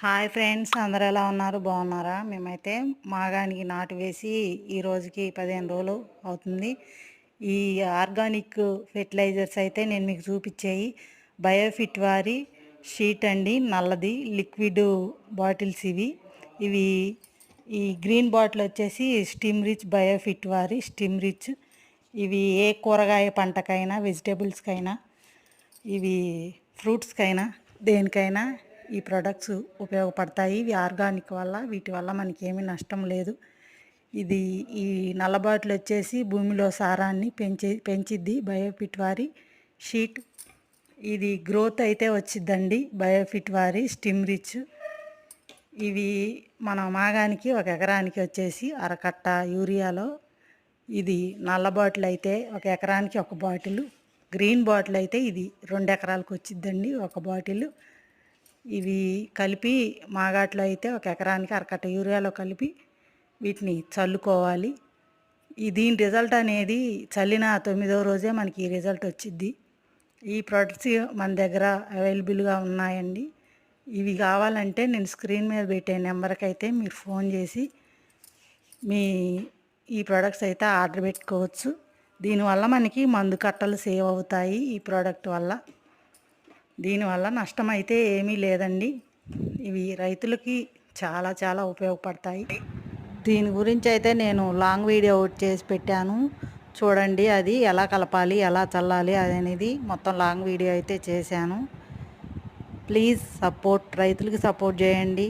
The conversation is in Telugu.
హాయ్ ఫ్రెండ్స్, అందరూ ఎలా ఉన్నారు? బాగున్నారా? మేమైతే మాగానికి నాటు వేసి ఈ రోజుకి 15 రోజులు అవుతుంది. ఈ ఆర్గానిక్ ఫెర్టిలైజర్స్ అయితే నేను మీకు చూపించేయి బయోఫిట్ వారి షీట్ అండి, నల్లది లిక్విడ్ బాటిల్స్ ఇవి ఈ గ్రీన్ బాటిల్ వచ్చేసి స్టీమ్ రిచ్ బయోఫిట్ వారి స్టీమ్ రిచ్. ఇవి ఏ కూరగాయ పంటకైనా వెజిటేబుల్స్కైనా ఇవి ఫ్రూట్స్కైనా దేనికైనా ఈ ప్రొడక్ట్స్ ఉపయోగపడతాయి. ఇవి ఆర్గానిక్ వల్ల వీటి వల్ల మనకి ఏమీ నష్టం లేదు. ఇది ఈ నల్ల బాటిల్ వచ్చేసి భూమిలో సారాన్ని పెంచిద్ది బయోఫిట్ వారి షీట్. ఇది గ్రోత్ అయితే వచ్చిద్దండి బయోఫిట్ వారి స్టిమ్ రిచ్. ఇవి మన మాగానికి ఒక ఎకరానికి వచ్చేసి అరకట్ట యూరియాలో ఇది నల్ల బాటిల్ అయితే ఒక ఎకరానికి ఒక బాటిల్, గ్రీన్ బాటిల్ అయితే ఇది 2 ఎకరాలకు వచ్చిద్దండి ఒక బాటిల్. ఇవి కలిపి మాగాట్లో అయితే ఒక ఎకరానికి అరకట్ట యూరియాలో కలిపి వీటిని చల్లుకోవాలి. దీని రిజల్ట్ అనేది చల్లిన 9వ రోజే మనకి ఈ రిజల్ట్ వచ్చిద్ది. ఈ ప్రొడక్ట్స్ మన దగ్గర అవైలబుల్గా ఉన్నాయండి. ఇవి కావాలంటే నేను స్క్రీన్ మీద పెట్టే నెంబర్కి అయితే మీరు ఫోన్ చేసి మీ ఈ ప్రొడక్ట్స్ అయితే ఆర్డర్ పెట్టుకోవచ్చు. దీనివల్ల మనకి మందు కట్టలు సేవ్ అవుతాయి. ఈ ప్రోడక్ట్ వల్ల దీనివల్ల నష్టం అయితే ఏమీ లేదండి. ఇవి రైతులకి చాలా చాలా ఉపయోగపడతాయి. దీని గురించి అయితే నేను లాంగ్ వీడియో ఒకటి చేసి పెట్టాను చూడండి. అది ఎలా కలపాలి, ఎలా చల్లాలి అనేది మొత్తం లాంగ్ వీడియో అయితే చేశాను. ప్లీజ్ రైతులకి సపోర్ట్ చేయండి.